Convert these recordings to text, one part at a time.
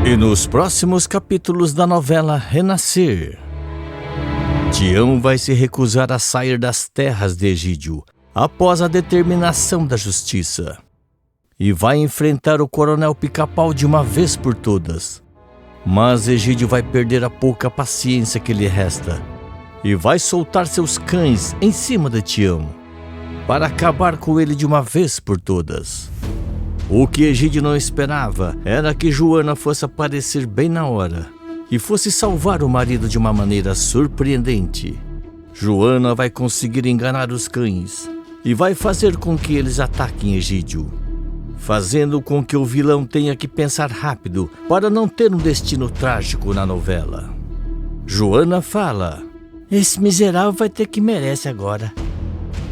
E nos próximos capítulos da novela Renascer, Tião vai se recusar a sair das terras de Egídio após a determinação da justiça e vai enfrentar o Coronel Pica-Pau de uma vez por todas. Mas Egídio vai perder a pouca paciência que lhe resta e vai soltar seus cães em cima de Tião para acabar com ele de uma vez por todas. O que Egídio não esperava era que Joana fosse aparecer bem na hora e fosse salvar o marido de uma maneira surpreendente. Joana vai conseguir enganar os cães e vai fazer com que eles ataquem Egídio, fazendo com que o vilão tenha que pensar rápido para não ter um destino trágico na novela. Joana fala: "Esse miserável vai ter que merece agora.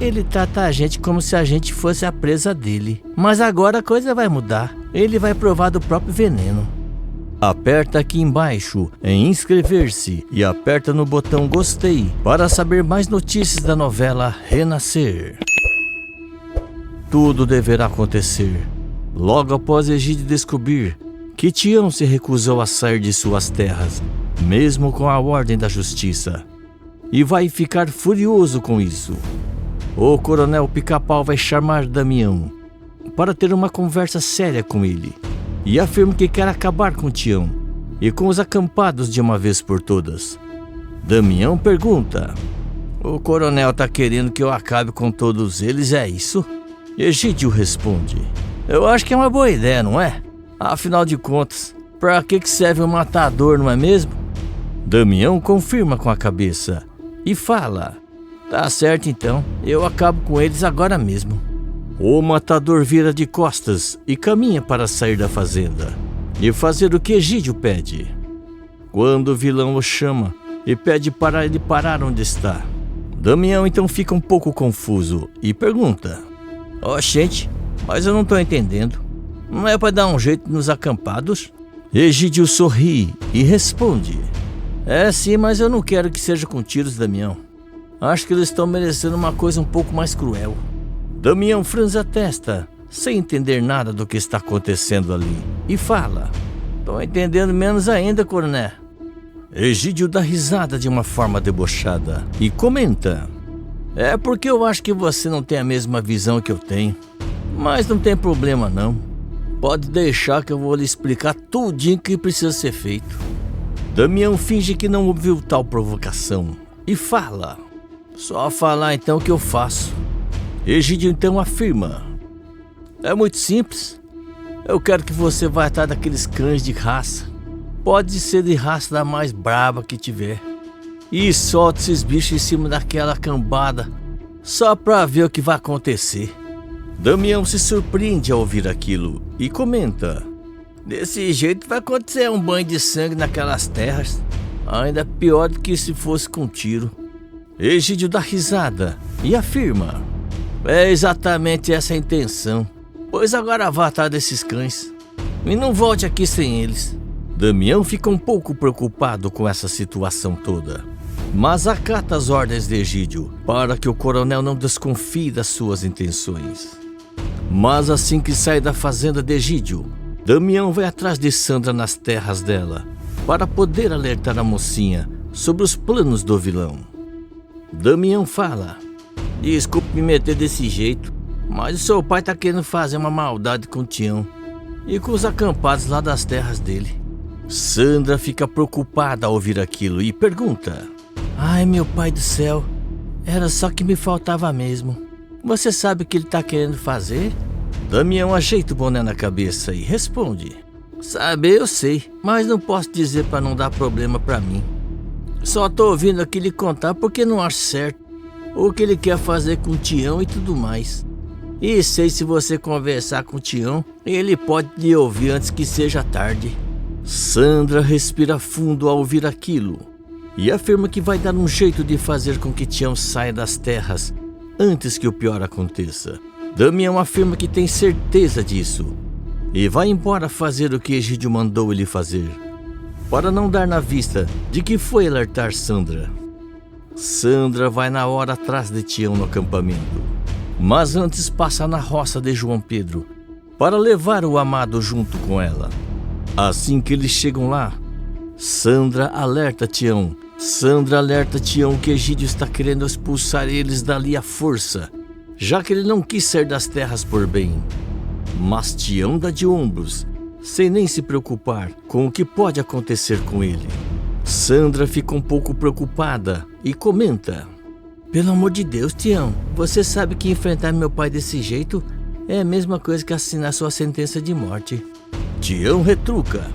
Ele trata a gente como se a gente fosse a presa dele. Mas agora a coisa vai mudar. Ele vai provar do próprio veneno." Aperta aqui embaixo em inscrever-se e aperta no botão gostei para saber mais notícias da novela Renascer. Tudo deverá acontecer logo após Egídio descobrir que Tião se recusou a sair de suas terras, mesmo com a ordem da justiça, e vai ficar furioso com isso. O Coronel Pica-Pau vai chamar Damião para ter uma conversa séria com ele e afirma que quer acabar com Tião e com os acampados de uma vez por todas. Damião pergunta: "O coronel tá querendo que eu acabe com todos eles, é isso?" Egídio responde: "Eu acho que é uma boa ideia, não é? Afinal de contas, pra que serve um matador, não é mesmo?" Damião confirma com a cabeça e fala: "Tá certo então, eu acabo com eles agora mesmo." O matador vira de costas e caminha para sair da fazenda e fazer o que Egídio pede. Quando o vilão o chama e pede para ele parar onde está, Damião então fica um pouco confuso e pergunta: "Oxente, mas eu não tô entendendo. Não é para dar um jeito nos acampados?" Egídio sorri e responde: "É sim, mas eu não quero que seja com tiros, Damião. Acho que eles estão merecendo uma coisa um pouco mais cruel." Damião franze a testa, sem entender nada do que está acontecendo ali, e fala: "Tô entendendo menos ainda, coronel." Egídio dá risada de uma forma debochada e comenta: "É porque eu acho que você não tem a mesma visão que eu tenho. Mas não tem problema não. Pode deixar que eu vou lhe explicar tudinho que precisa ser feito." Damião finge que não ouviu tal provocação e fala: "Só falar então o que eu faço." Egídio então afirma: "É muito simples. Eu quero que você vá atrás daqueles cães de raça. Pode ser de raça da mais braba que tiver. E solta esses bichos em cima daquela cambada, só pra ver o que vai acontecer." Damião se surpreende ao ouvir aquilo e comenta: "Desse jeito vai acontecer um banho de sangue naquelas terras. Ainda pior do que se fosse com tiro." Egídio dá risada e afirma: "É exatamente essa a intenção. Pois agora vá atrás desses cães e não volte aqui sem eles." Damião fica um pouco preocupado com essa situação toda, mas acata as ordens de Egídio para que o coronel não desconfie das suas intenções. Mas assim que sai da fazenda de Egídio, Damião vai atrás de Sandra nas terras dela para poder alertar a mocinha sobre os planos do vilão. Damião fala: "Desculpe me meter desse jeito, mas o seu pai tá querendo fazer uma maldade com o Tião e com os acampados lá das terras dele." Sandra fica preocupada ao ouvir aquilo e pergunta: "Ai, meu pai do céu, era só que me faltava mesmo. Você sabe o que ele tá querendo fazer?" Damião ajeita o boné na cabeça e responde: "Saber eu sei, mas não posso dizer para não dar problema para mim. Só tô ouvindo aqui lhe contar porque não acho certo o que ele quer fazer com o Tião e tudo mais. E sei se você conversar com o Tião, ele pode lhe ouvir antes que seja tarde." Sandra respira fundo ao ouvir aquilo e afirma que vai dar um jeito de fazer com que Tião saia das terras antes que o pior aconteça. Damião afirma que tem certeza disso e vai embora fazer o que Egídio mandou ele fazer, para não dar na vista de que foi alertar Sandra. Sandra vai na hora atrás de Tião no acampamento, mas antes passa na roça de João Pedro para levar o amado junto com ela. Assim que eles chegam lá, Sandra alerta Tião. Sandra alerta Tião que Egídio está querendo expulsar eles dali à força, já que ele não quis sair das terras por bem. Mas Tião dá de ombros, sem nem se preocupar com o que pode acontecer com ele. Sandra fica um pouco preocupada e comenta: pelo amor de Deus, Tião, você sabe que enfrentar meu pai desse jeito é a mesma coisa que assinar sua sentença de morte. Tião retruca: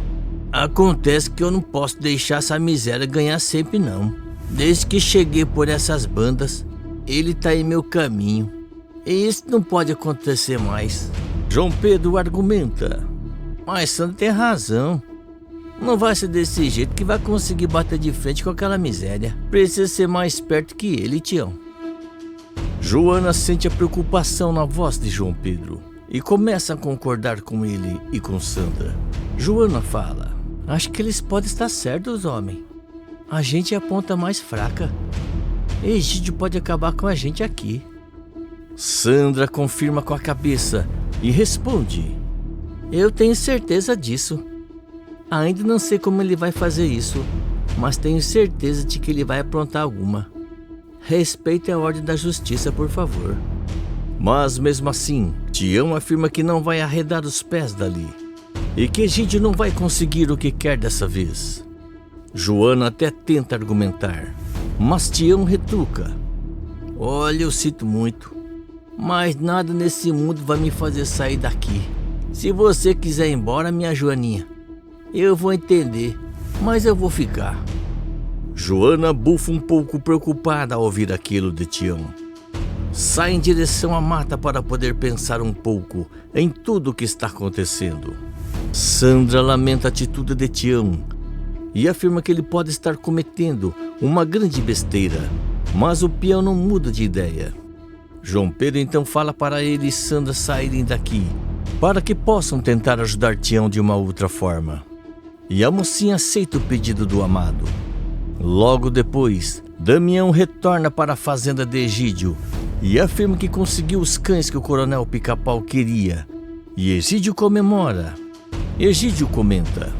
acontece que eu não posso deixar essa miséria ganhar sempre não. Desde que cheguei por essas bandas, ele tá em meu caminho. E isso não pode acontecer mais. João Pedro argumenta: mas Sandra tem razão. Não vai ser desse jeito que vai conseguir bater de frente com aquela miséria. Precisa ser mais esperto que ele, Tião. Joana sente a preocupação na voz de João Pedro e começa a concordar com ele e com Sandra. Joana fala: acho que eles podem estar certos, homem. A gente é a ponta mais fraca. Egídio pode acabar com a gente aqui. Sandra confirma com a cabeça e responde: eu tenho certeza disso. Ainda não sei como ele vai fazer isso, mas tenho certeza de que ele vai aprontar alguma. Respeite a ordem da justiça, por favor. Mas mesmo assim, Tião afirma que não vai arredar os pés dali e que Egídio não vai conseguir o que quer dessa vez. Joana até tenta argumentar, mas Tião retruca: olha, eu sinto muito, mas nada nesse mundo vai me fazer sair daqui. Se você quiser ir embora, minha Joaninha, eu vou entender, mas eu vou ficar. Joana bufa um pouco preocupada ao ouvir aquilo de Tião. Sai em direção à mata para poder pensar um pouco em tudo o que está acontecendo. Sandra lamenta a atitude de Tião e afirma que ele pode estar cometendo uma grande besteira, mas o peão não muda de ideia. João Pedro então fala para ele e Sandra saírem daqui, para que possam tentar ajudar Tião de uma outra forma. E a mocinha aceita o pedido do amado. Logo depois, Damião retorna para a fazenda de Egídio e afirma que conseguiu os cães que o coronel Pica-Pau queria. E Egídio comemora. Egídio comenta: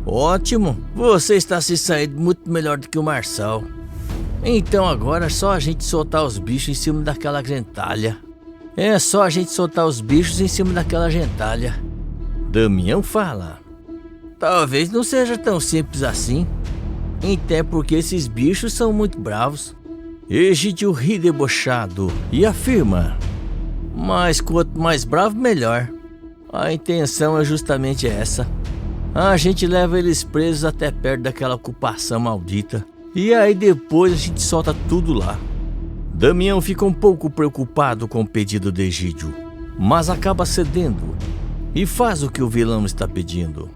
ótimo, você está se saindo muito melhor do que o Marçal. Então agora é só a gente soltar os bichos em cima daquela gentalha. É só a gente soltar os bichos em cima daquela gentalha. Damião fala: talvez não seja tão simples assim, até porque esses bichos são muito bravos. Egídio ri debochado e afirma: mas quanto mais bravo, melhor. A intenção é justamente essa. A gente leva eles presos até perto daquela ocupação maldita, e aí depois a gente solta tudo lá. Damião fica um pouco preocupado com o pedido de Egídio, mas acaba cedendo e faz o que o vilão está pedindo.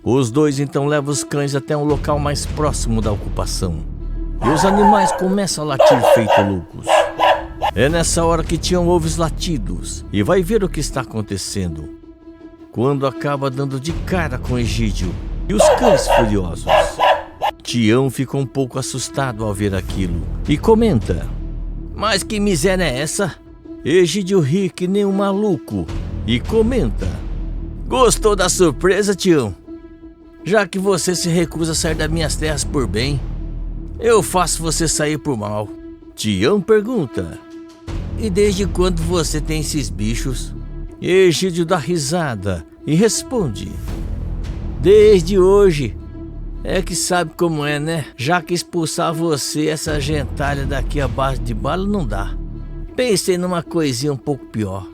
Os dois então levam os cães até um local mais próximo da ocupação, e os animais começam a latir feito loucos. É nessa hora que Tião ouve os latidos e vai ver o que está acontecendo, quando acaba dando de cara com Egídio e os cães furiosos. Tião fica um pouco assustado ao ver aquilo e comenta: mas que miséria é essa? Egídio ri que nem um maluco e comenta: gostou da surpresa, Tião? Já que você se recusa a sair das minhas terras por bem, eu faço você sair por mal. Tião pergunta: e desde quando você tem esses bichos? Egídio dá risada e responde: desde hoje. É que sabe como é, né? Já que expulsar você, essa gentalha daqui à base de bala, não dá. Pensei numa coisinha um pouco pior.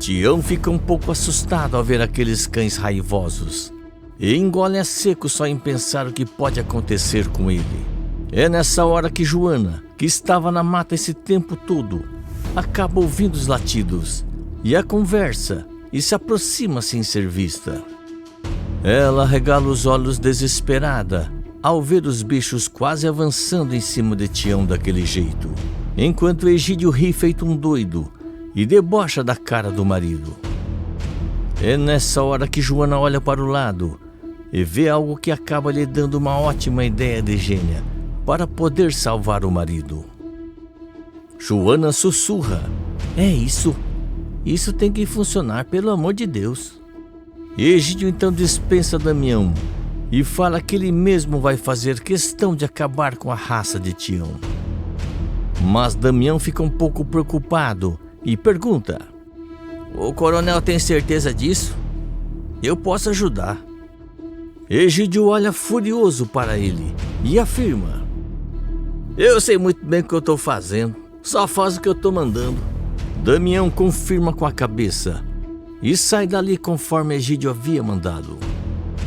Tião fica um pouco assustado ao ver aqueles cães raivosos e engole a seco só em pensar o que pode acontecer com ele. É nessa hora que Joana, que estava na mata esse tempo todo, acaba ouvindo os latidos e a conversa e se aproxima sem ser vista. Ela regala os olhos desesperada ao ver os bichos quase avançando em cima de Tião daquele jeito, enquanto Egídio ri feito um doido e debocha da cara do marido. É nessa hora que Joana olha para o lado e vê algo que acaba lhe dando uma ótima ideia de gênia para poder salvar o marido. Joana sussurra: é isso. Isso tem que funcionar, pelo amor de Deus. Egídio então dispensa Damião e fala que ele mesmo vai fazer questão de acabar com a raça de Tião. Mas Damião fica um pouco preocupado e pergunta: o coronel tem certeza disso? Eu posso ajudar. Egídio olha furioso para ele e afirma: eu sei muito bem o que eu estou fazendo, só faz o que eu estou mandando. Damião confirma com a cabeça e sai dali conforme Egídio havia mandado.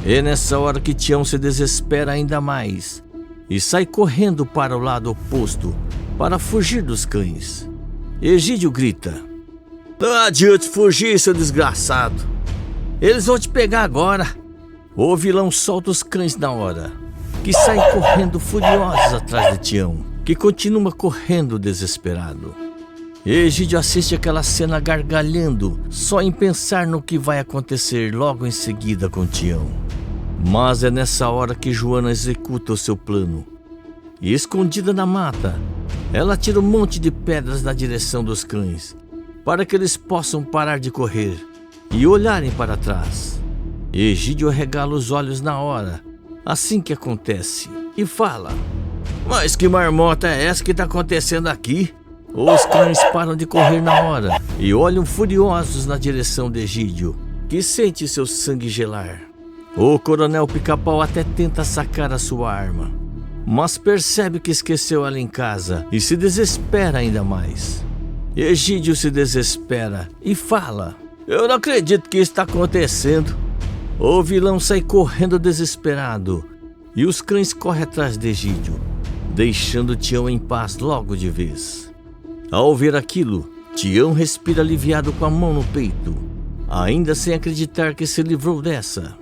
É nessa hora que Tião se desespera ainda mais e sai correndo para o lado oposto para fugir dos cães. Egídio grita: não adianta fugir, seu desgraçado. Eles vão te pegar agora. O vilão solta os cães na hora, que saem correndo furiosos atrás de Tião, que continua correndo desesperado. Egídio assiste aquela cena gargalhando, só em pensar no que vai acontecer logo em seguida com Tião. Mas é nessa hora que Joana executa o seu plano. E escondida na mata, ela tira um monte de pedras na direção dos cães, para que eles possam parar de correr e olharem para trás. Egídio arregala os olhos na hora, assim que acontece, e fala: mas que marmota é essa que está acontecendo aqui? Os cães param de correr na hora e olham furiosos na direção de Egídio, que sente seu sangue gelar. O coronel Pica-Pau até tenta sacar a sua arma, mas percebe que esqueceu ela em casa e se desespera ainda mais. Egídio se desespera e fala: eu não acredito que isso está acontecendo. O vilão sai correndo desesperado e os cães correm atrás de Egídio, deixando Tião em paz logo de vez. Ao ver aquilo, Tião respira aliviado com a mão no peito, ainda sem acreditar que se livrou dessa.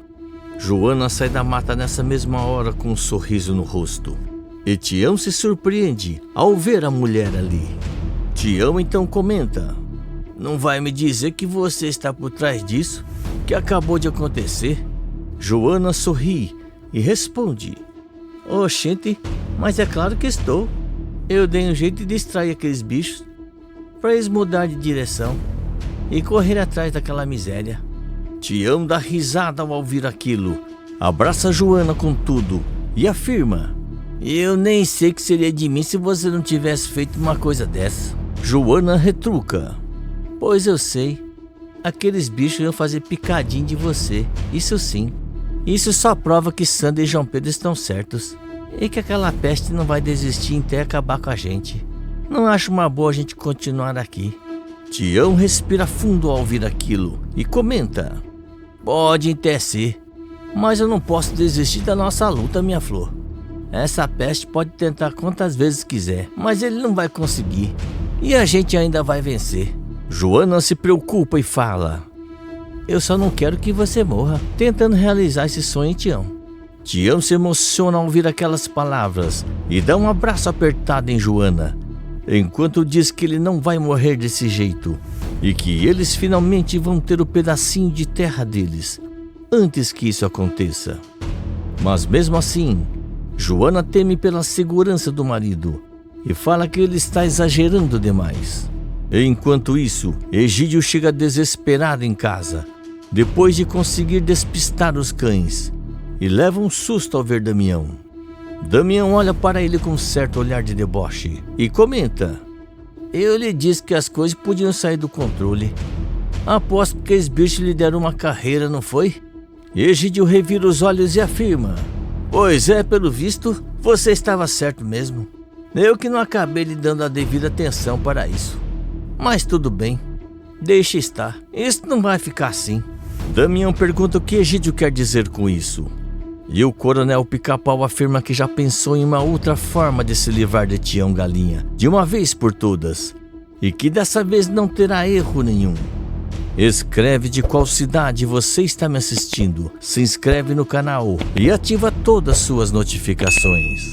Joana sai da mata nessa mesma hora com um sorriso no rosto, e Tião se surpreende ao ver a mulher ali. Tião então comenta: não vai me dizer que você está por trás disso que acabou de acontecer? Joana sorri e responde: oxente, mas é claro que estou. Eu dei um jeito de distrair aqueles bichos para eles mudar de direção e correr atrás daquela miséria. Tião dá risada ao ouvir aquilo, abraça Joana com tudo e afirma: eu nem sei o que seria de mim se você não tivesse feito uma coisa dessa. Joana retruca: pois eu sei, aqueles bichos iam fazer picadinho de você, isso sim. Isso só prova que Sandra e João Pedro estão certos e que aquela peste não vai desistir até acabar com a gente. Não acho uma boa a gente continuar aqui. Tião respira fundo ao ouvir aquilo e comenta: pode até ser, mas eu não posso desistir da nossa luta, minha flor. Essa peste pode tentar quantas vezes quiser, mas ele não vai conseguir e a gente ainda vai vencer. Joana se preocupa e fala: eu só não quero que você morra tentando realizar esse sonho, Tião. Tião se emociona ao ouvir aquelas palavras e dá um abraço apertado em Joana, enquanto diz que ele não vai morrer desse jeito e que eles finalmente vão ter o pedacinho de terra deles antes que isso aconteça. Mas mesmo assim, Joana teme pela segurança do marido e fala que ele está exagerando demais. Enquanto isso, Egídio chega desesperado em casa, depois de conseguir despistar os cães, e leva um susto ao ver Damião. Damião olha para ele com um certo olhar de deboche e comenta: eu lhe disse que as coisas podiam sair do controle. Aposto que aqueles bichos lhe deram uma carreira, não foi? Egídio revira os olhos e afirma: pois é, pelo visto, você estava certo mesmo. Eu que não acabei lhe dando a devida atenção para isso. Mas tudo bem, deixe estar, isso não vai ficar assim. Damião pergunta o que Egídio quer dizer com isso. E o coronel Pica-Pau afirma que já pensou em uma outra forma de se livrar de Tião Galinha, de uma vez por todas, e que dessa vez não terá erro nenhum. Escreve de qual cidade você está me assistindo, se inscreve no canal e ativa todas as suas notificações.